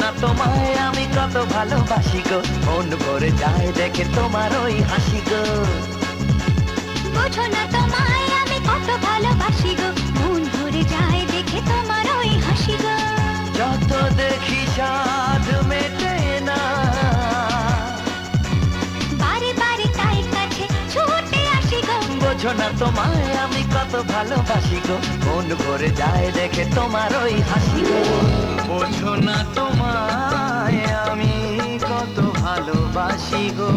না তোমায় আমি কত ভালোবাসি গো, মন ভরে যায় দেখে তোমার ওই হাসি গো। বোঝো না তোমায় আমি কত ভালোবাসি গো, মন ভরে যায় দেখে তোমার ওই হাসি গো। যত দেখি সাধ মেটে না, বারে বারে তাই কাছে ছুটে আসি গো। বোঝো না তোমায় আমি কত ভালোবাসি গো, মন ভরে যায় দেখে তোমার ওই হাসি গো। বোঝো না তোমায় আমি কত ভালোবাসি গো।